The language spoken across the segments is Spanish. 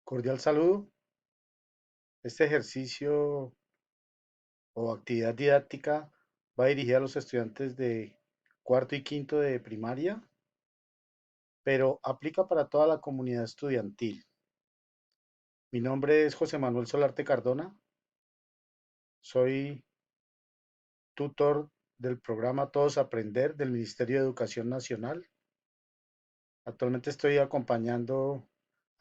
Cordial saludo. Este ejercicio o actividad didáctica va dirigida a los estudiantes de cuarto y quinto de primaria, pero aplica para toda la comunidad estudiantil. Mi nombre es José Manuel Solarte Cardona. Soy tutor del programa Todos Aprender del Ministerio de Educación Nacional. Actualmente estoy acompañando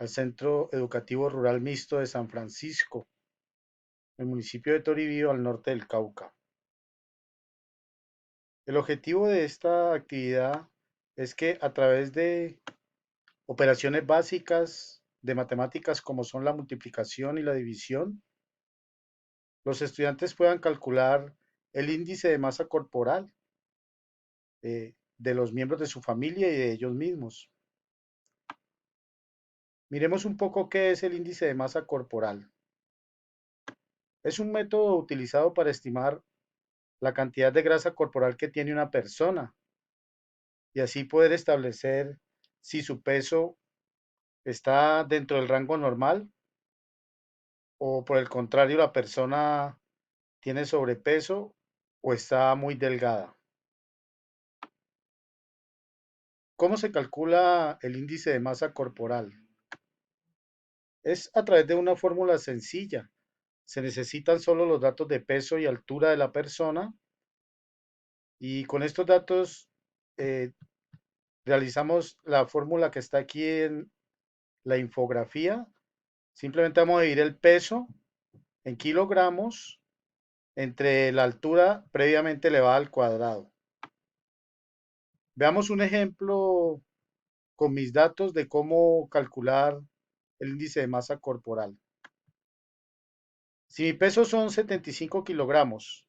al Centro Educativo Rural Mixto de San Francisco, en el municipio de Toribío, al norte del Cauca. El objetivo de esta actividad es que a través de operaciones básicas de matemáticas como son la multiplicación y la división, los estudiantes puedan calcular el índice de masa corporal de los miembros de su familia y de ellos mismos. Miremos un poco qué es el índice de masa corporal. Es un método utilizado para estimar la cantidad de grasa corporal que tiene una persona y así poder establecer si su peso está dentro del rango normal o por el contrario la persona tiene sobrepeso o está muy delgada. ¿Cómo se calcula el índice de masa corporal? Es a través de una fórmula sencilla. Se necesitan solo los datos de peso y altura de la persona y con estos datos eh, realizamos la fórmula que está aquí en la infografía. Simplemente vamos a dividir el peso en kilogramos entre la altura previamente elevada al cuadrado. Veamos un ejemplo con mis datos de cómo calcular el índice de masa corporal. Si mi peso son 75 kilogramos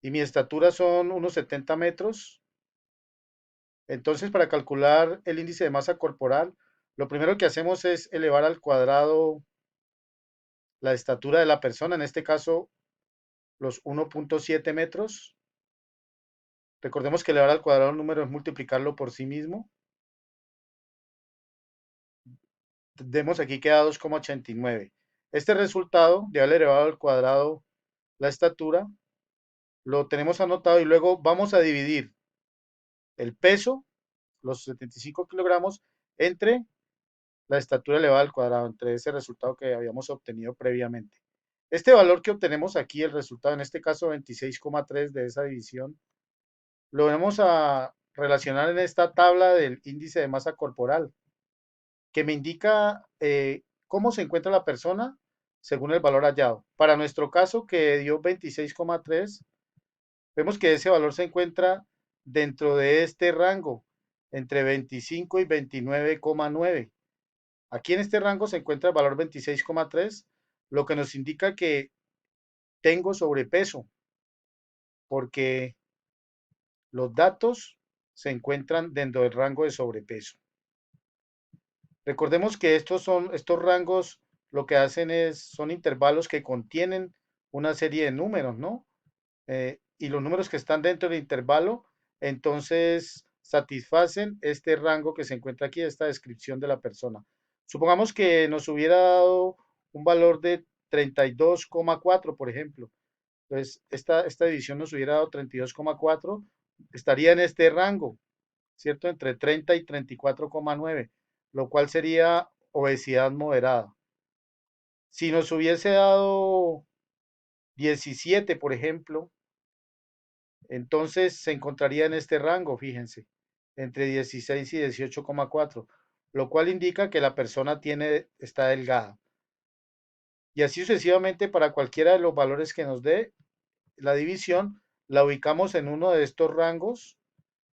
y mi estatura son unos 70 metros, entonces para calcular el índice de masa corporal, lo primero que hacemos es elevar al cuadrado la estatura de la persona, en este caso los 1.7 metros. Recordemos que elevar al cuadrado un número es multiplicarlo por sí mismo. Vemos aquí queda 2,89. Este resultado de haber elevado al cuadrado la estatura lo tenemos anotado y luego vamos a dividir el peso, los 75 kilogramos, entre la estatura elevada al cuadrado, entre ese resultado que habíamos obtenido previamente. Este valor que obtenemos aquí, el resultado, en este caso 26,3 de esa división, lo vamos a relacionar en esta tabla del índice de masa corporal, que me indica cómo se encuentra la persona según el valor hallado. Para nuestro caso, que dio 26,3, vemos que ese valor se encuentra dentro de este rango, entre 25 y 29,9. Aquí en este rango se encuentra el valor 26,3, lo que nos indica que tengo sobrepeso, porque los datos se encuentran dentro del rango de sobrepeso. Recordemos que estos rangos lo que hacen son intervalos que contienen una serie de números, ¿no? Y los números que están dentro del intervalo, entonces satisfacen este rango que se encuentra aquí, esta descripción de la persona. Supongamos que nos hubiera dado un valor de 32,4, por ejemplo. Entonces, esta división nos hubiera dado 32,4, estaría en este rango, ¿cierto? Entre 30 y 34,9, lo cual sería obesidad moderada. Si nos hubiese dado 17, por ejemplo, entonces se encontraría en este rango, fíjense, entre 16 y 18,4, lo cual indica que la persona está delgada. Y así sucesivamente para cualquiera de los valores que nos dé la división, la ubicamos en uno de estos rangos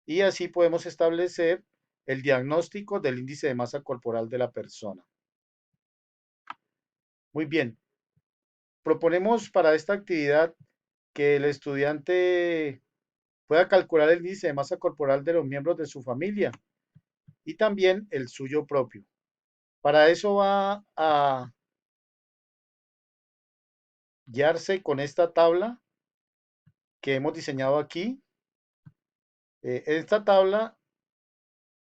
y así podemos establecer el diagnóstico del índice de masa corporal de la persona. Muy bien, proponemos para esta actividad que el estudiante pueda calcular el índice de masa corporal de los miembros de su familia y también el suyo propio. Para eso va a guiarse con esta tabla que hemos diseñado aquí. Esta tabla,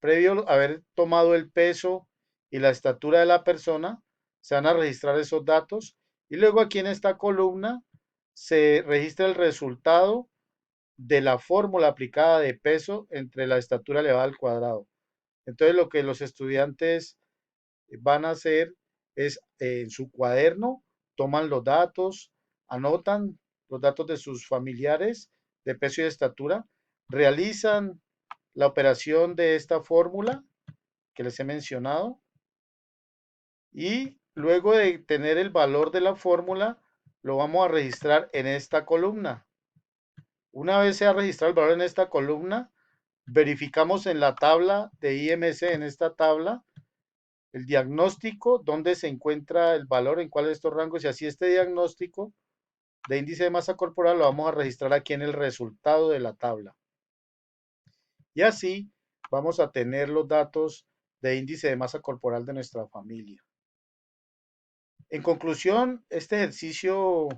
previo a haber tomado el peso y la estatura de la persona, Se van a registrar esos datos y luego aquí en esta columna se registra el resultado de la fórmula aplicada de peso entre la estatura elevada al cuadrado. Entonces lo que los estudiantes van a hacer es en su cuaderno, toman los datos, anotan los datos de sus familiares de peso y de estatura, realizan la operación de esta fórmula que les he mencionado y luego de tener el valor de la fórmula, lo vamos a registrar en esta columna. Una vez se ha registrado el valor en esta columna, verificamos en la tabla de IMC, en esta tabla, el diagnóstico, dónde se encuentra el valor, en cuál de estos rangos, y así este diagnóstico de índice de masa corporal lo vamos a registrar aquí en el resultado de la tabla. Y así vamos a tener los datos de índice de masa corporal de nuestra familia. En conclusión, este ejercicio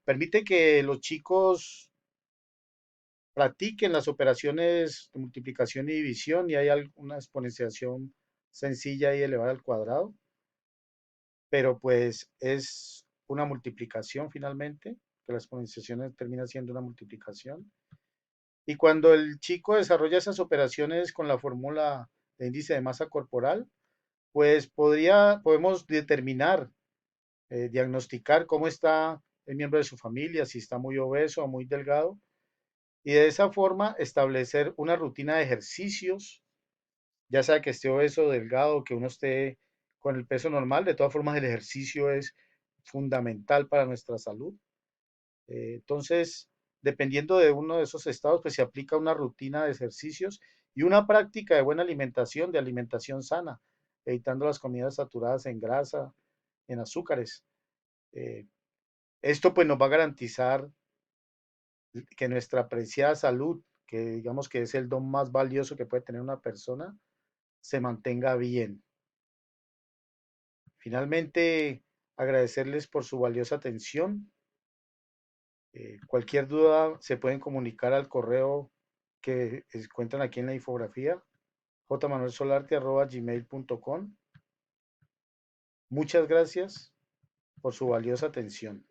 permite que los chicos practiquen las operaciones de multiplicación y división y hay alguna exponenciación sencilla y elevada al cuadrado, pero pues es una multiplicación finalmente, que la exponenciación termina siendo una multiplicación. Y cuando el chico desarrolla esas operaciones con la fórmula de índice de masa corporal, pues podemos determinar, diagnosticar cómo está el miembro de su familia, si está muy obeso o muy delgado, y de esa forma establecer una rutina de ejercicios, ya sea que esté obeso, delgado, que uno esté con el peso normal. De todas formas, el ejercicio es fundamental para nuestra salud. Entonces, dependiendo de uno de esos estados, pues se aplica una rutina de ejercicios y una práctica de buena alimentación, de alimentación sana, evitando las comidas saturadas en grasa, en azúcares. Eh, Esto pues nos va a garantizar que nuestra preciada salud, que digamos que es el don más valioso que puede tener una persona, se mantenga bien. Finalmente, agradecerles por su valiosa atención. Cualquier duda se pueden comunicar al correo que encuentran aquí en la infografía, jmanuelsolarte@gmail.com. Muchas gracias por su valiosa atención.